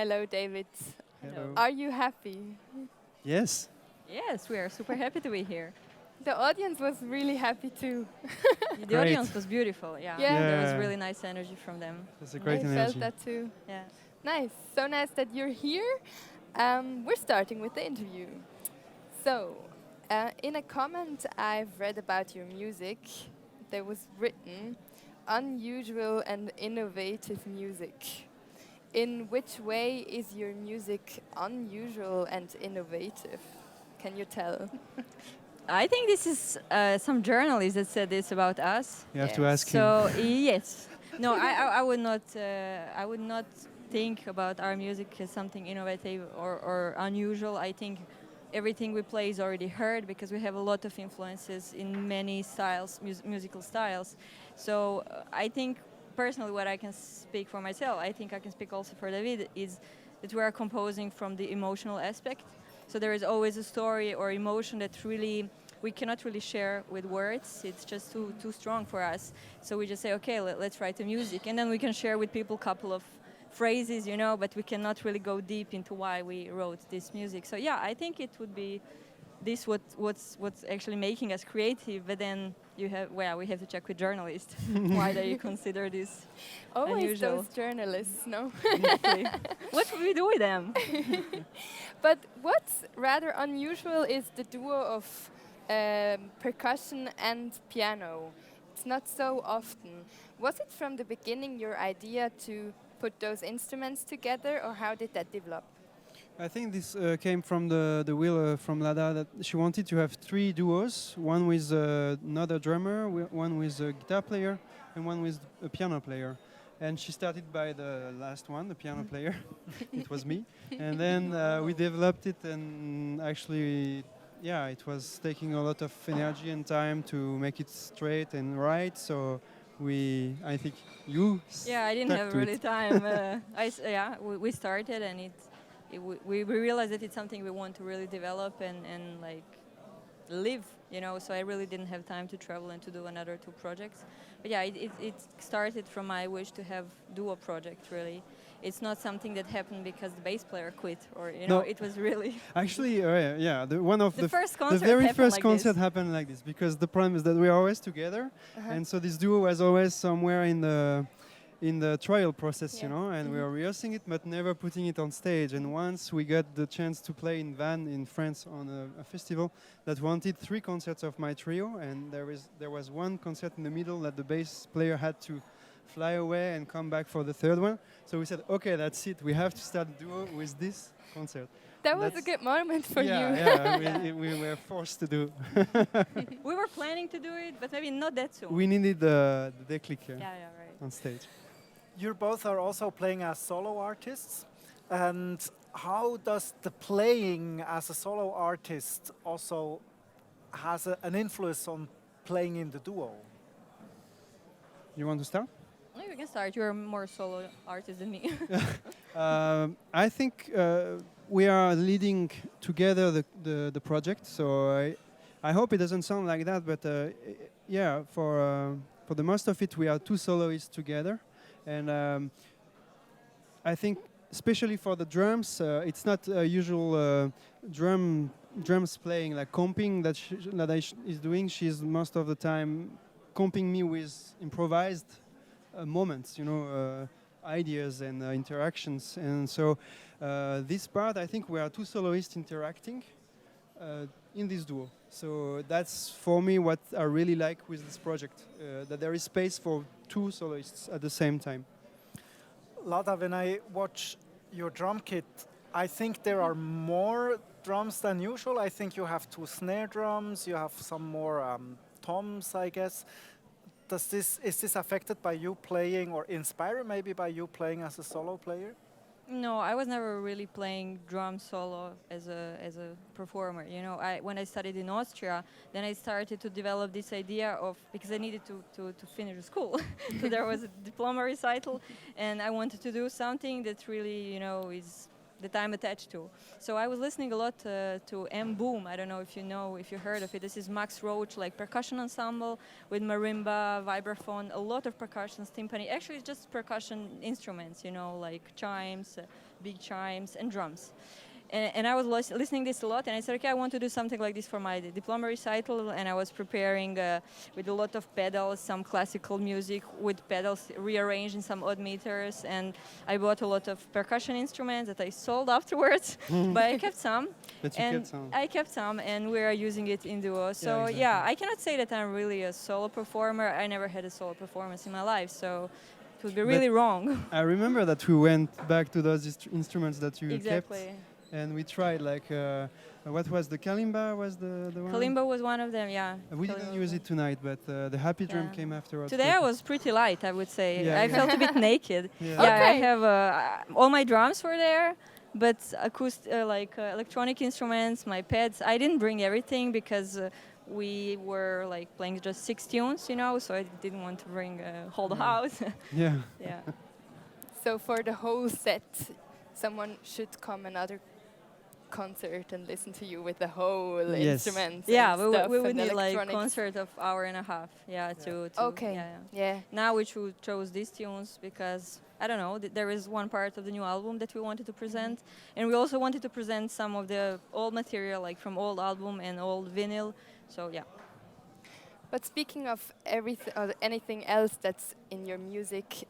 Hello, David. Hello. Are you happy? Yes. Yes, we are super happy to be here. The audience was really happy too. The Great. audience was beautiful, yeah. Yeah. There was Yeah. really nice energy from them. That's a I great felt energy. that too. Yeah. Nice. So nice that you're here. We're starting with the interview. So, in a comment I've read about your music, there was written unusual and innovative music. In which way is your music unusual and innovative? Can you tell? I think this is some journalists that said this about us. You have to Yes. ask him. So yes, no, I would not. I would not think about our music as something innovative or unusual. I think everything we play is already heard because we have a lot of influences in many styles, musical styles. So I think personally, what I can speak for myself, I think I can speak also for David, is that we are composing from the emotional aspect. So there is always a story or emotion that really we cannot really share with words. It's just too strong for us. So we just say, okay, let's write the music, and then we can share with people a couple of phrases, but we cannot really go deep into why we wrote this music. So yeah, I think it would be this what's actually making us creative. But then we have to check with journalists why they consider this Always unusual. those journalists, no? Exactly. What would we do with them? But what's rather unusual is the duo of percussion and piano. It's not so often. Was it from the beginning your idea to put those instruments together, or how did that develop? I think this came from the will from Lada that she wanted to have three duos, one with another drummer, one with a guitar player, and one with a piano player. And she started by the last one, the piano player. It was me. And then we developed it, and actually, yeah, it was taking a lot of energy and time to make it straight and right. So I think you Yeah, I didn't stuck have to really it. time. We started, and we realized that it's something we want to really develop and like live. So I really didn't have time to travel and to do another two projects. But yeah, it started from my wish to have duo project. Really, it's not something that happened because the bass player quit, or No. it was really Actually, yeah, one of the first the concert very happened first like concert this. happened like this because the problem is that we are always together, and so this duo was always somewhere in the trial process, Yeah. and we were rehearsing it but never putting it on stage. And once we got the chance to play in Vannes in France on a festival that wanted 3 concerts of my trio, and there was one concert in the middle that the bass player had to fly away and come back for the third one. So we said, okay, that's it. We have to start a duo with this concert. That was a That's- good moment for yeah, you. Yeah, we were forced to do. We were planning to do it, but maybe not that soon. We needed the déclic yeah, right. on stage. You both are also playing as solo artists. And how does the playing as a solo artist also has an influence on playing in the duo? You want to start? Maybe we can start. You're a more solo artist than me. I think we are leading together the project, so I hope it doesn't sound like that, but yeah, for the most of it, we are 2 soloists together, and I think especially for the drums, it's not a usual drums playing like comping that is doing. She's most of the time comping me with improvised moments, ideas and interactions. And so this part, I think we are 2 soloists interacting in this duo. So that's for me what I really like with this project, that there is space for 2 soloists at the same time. Lada, when I watch your drum kit, I think there are more drums than usual. I think you have 2 snare drums, you have some more toms, I guess. Is this affected by you playing, or inspired maybe by you playing as a solo player? No, I was never really playing drum solo as a performer. When I studied in Austria, then I started to develop this idea of, because I needed to finish school. So there was a diploma recital, and I wanted to do something that really, is that I'm attached to. So I was listening a lot to M Boom. I don't know if you heard of it. This is Max Roach, like percussion ensemble with marimba, vibraphone, a lot of percussions, timpani. Actually, it's just percussion instruments, like chimes, big chimes, and drums. And I was listening this a lot, and I said, okay, I want to do something like this for my diploma recital, and I was preparing with a lot of pedals, some classical music with pedals rearranged in some odd meters, and I bought a lot of percussion instruments that I sold afterwards, but I kept some. But you kept some. I kept some, and we are using it in duo. So exactly. I cannot say that I'm really a solo performer. I never had a solo performance in my life, so it would be really wrong. I remember that we went back to those instruments that you Exactly. kept. And we tried what was the kalimba was the one? Kalimba was one of them, yeah. We didn't use it tonight, but the happy drum came afterwards. Today I was pretty light, I would say. Yeah, I felt a bit naked. Yeah. I have all my drums were there, but electronic instruments, my pads. I didn't bring everything because we were playing just 6 tunes, so I didn't want to bring whole house. Yeah. Yeah. So for the whole set, someone should come another concert and listen to you with the whole Yes. instruments. Yeah, and stuff we would and need electronics. concert of hour and a half. Yeah, to Okay. Yeah. Now we chose these tunes because I don't know. There is one part of the new album that we wanted to present, and we also wanted to present some of the old material, like from old album and old vinyl. So yeah. But speaking of everything or anything else that's in your music,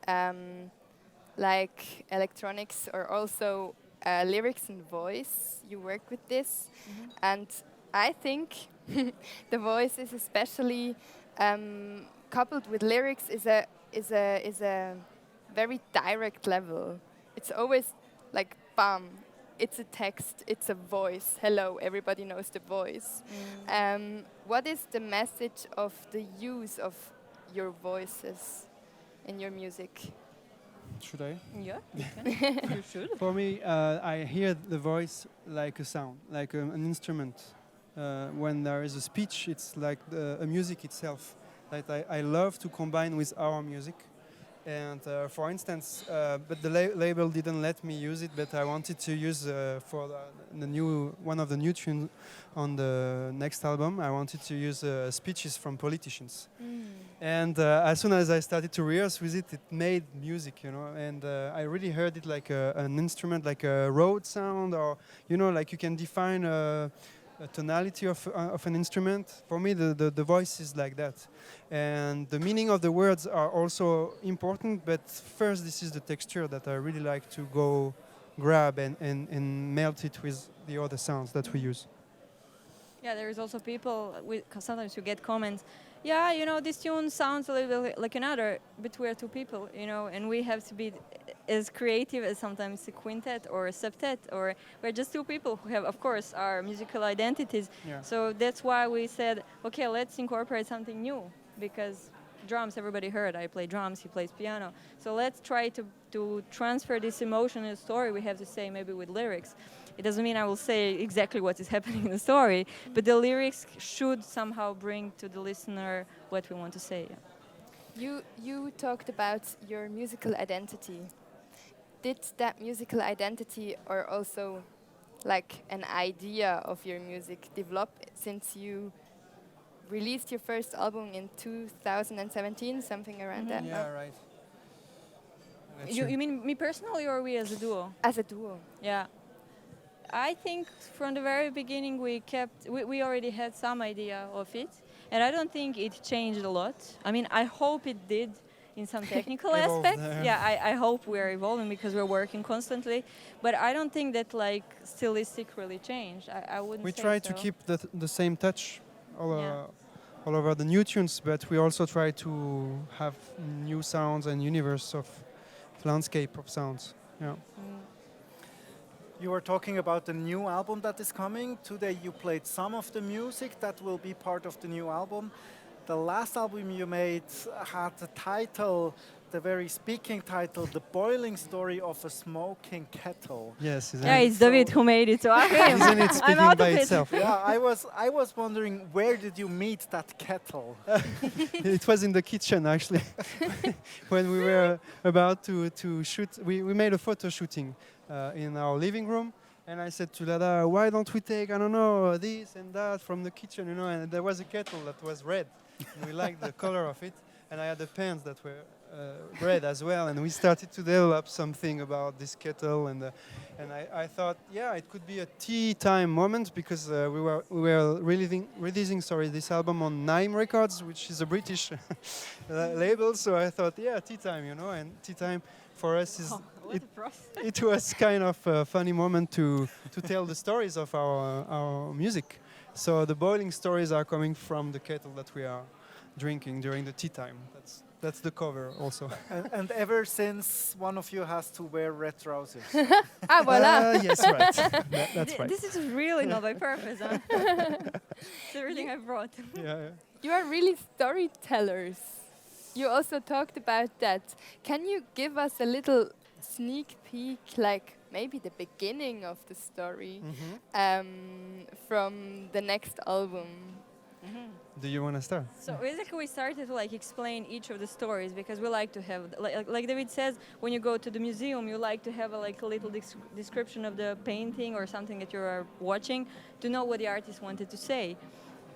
like electronics or also lyrics and voice, you work with this, and I think the voice is especially coupled with lyrics is a very direct level. It's always like bam, it's a text, it's a voice. Hello, everybody knows the voice. What is the message of the use of your voices in your music? Should I? Yeah, you can. You should. For me, I hear the voice like a sound, like an instrument. When there is a speech, it's like a music itself. That I love to combine with our music. And for instance, but the label didn't let me use it, but I wanted to use for the new one of the new tunes on the next album. I wanted to use speeches from politicians. And as soon as I started to rehearse with it, it made music, and I really heard it like an instrument, like a road sound, or like you can define a tonality of an instrument. For me, the voice is like that. And the meaning of the words are also important, but first this is the texture that I really like to go grab and melt it with the other sounds that we use. Yeah, there is also people, sometimes you get comments, yeah, this tune sounds a little bit like another, but we're 2 people, and we have to be as creative as sometimes a quintet or a septet, or we're just 2 people who have, of course, our musical identities. Yeah. So that's why we said, okay, let's incorporate something new, because drums, everybody heard, I play drums, he plays piano. So let's try to transfer this emotion in the story we have to say, maybe with lyrics. It doesn't mean I will say exactly what is happening in the story, but the lyrics should somehow bring to the listener what we want to say. You talked about your musical identity. Did that musical identity or also like an idea of your music develop since you released your first album in 2017, something around that? Yeah, right. You mean me personally or we as a duo? As a duo. Yeah. I think from the very beginning we already had some idea of it, and I don't think it changed a lot. I mean, I hope it did in some technical aspects. Yeah, I hope we're evolving because we're working constantly, but I don't think that stylistic really changed. I wouldn't We say try so. to keep the same touch all over the new tunes, but we also try to have new sounds and universe of landscape of sounds. Yeah. You were talking about the new album that is coming. Today you played some of the music that will be part of the new album. The last album you made had the title the very speaking title, The Boiling Story of a Smoking Kettle. Yes, isn't Yeah, it? it's David who made it, so I am. Isn't it I'm speaking out by of it. itself? Yeah, I was wondering, where did you meet that kettle? It was in the kitchen actually. When we were about to shoot, we made a photo shooting in our living room, and I said to Lada, why don't we take, I don't know, this and that from the kitchen, you know, and there was a kettle that was red, and we liked the color of it, and I had the pans that were red as well, and we started to develop something about this kettle, and I thought, yeah, it could be a tea time moment, because we were releasing this album on Nime Records, which is a British label, so I thought, yeah, tea time, you know, and tea time for us is it was kind of a funny moment to tell the stories of our music. So the boiling stories are coming from the kettle that we are drinking during the tea time. That's the cover also. And ever since, one of you has to wear red trousers. Ah, voilà. Yes, right. That's right. This is really not by purpose, huh? It's everything I brought. Yeah. You are really storytellers. You also talked about that. Can you give us a little sneak peek, like maybe the beginning of the story from the next album? Do you want to start? So basically, we started to like explain each of the stories because we like to have, like David says, when you go to the museum, you like to have a little description of the painting or something that you are watching to know what the artist wanted to say.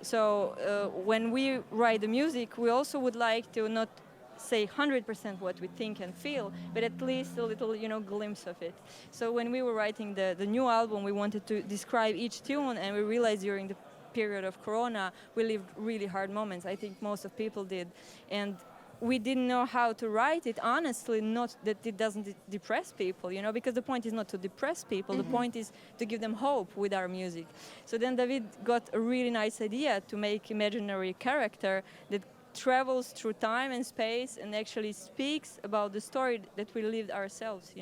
So when we write the music, we also would like to not say 100% what we think and feel, but at least a little, glimpse of it. So when we were writing the new album, we wanted to describe each tune, and we realized during the period of Corona, we lived really hard moments. I think most of people did. And we didn't know how to write it, honestly, not that it doesn't depress people, because the point is not to depress people, the point is to give them hope with our music. So then David got a really nice idea to make imaginary character that travels through time and space and actually speaks about the story that we lived ourselves,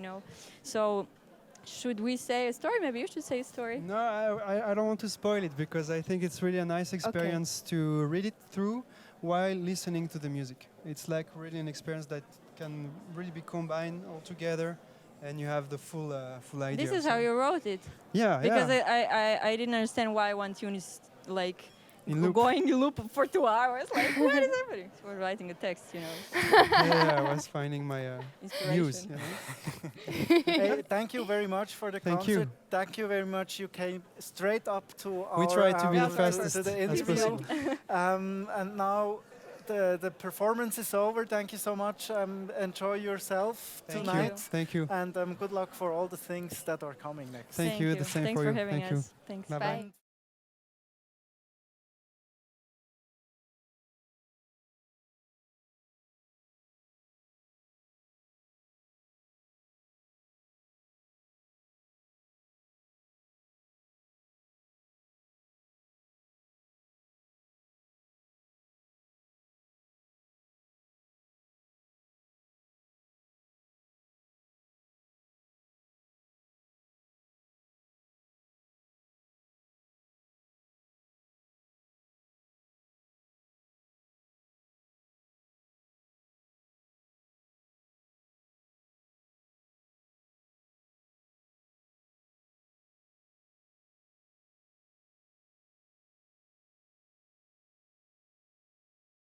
So should we say a story? Maybe you should say a story. No, I don't want to spoil it, because I think it's really a nice experience to read it through while listening to the music. It's like really an experience that can really be combined all together, and you have the full idea. This is how you wrote it. Yeah, because yeah. I didn't understand why one tune is like In loop. going in loop for 2 hours. Like, what is happening? So we're writing a text, Yeah, I was finding my Inspiration. muse. Hey, thank you very much for the Thank concert. you. Thank you very much. You came straight up to our. We try to be the to fastest the as interview. possible. And now the performance is over. Thank you so much. Enjoy yourself Thank tonight. you. Thank you. And good luck for all the things that are coming next. Thank you. The same Thanks for for you. having Thank you. us. Thanks. Bye-bye. Bye.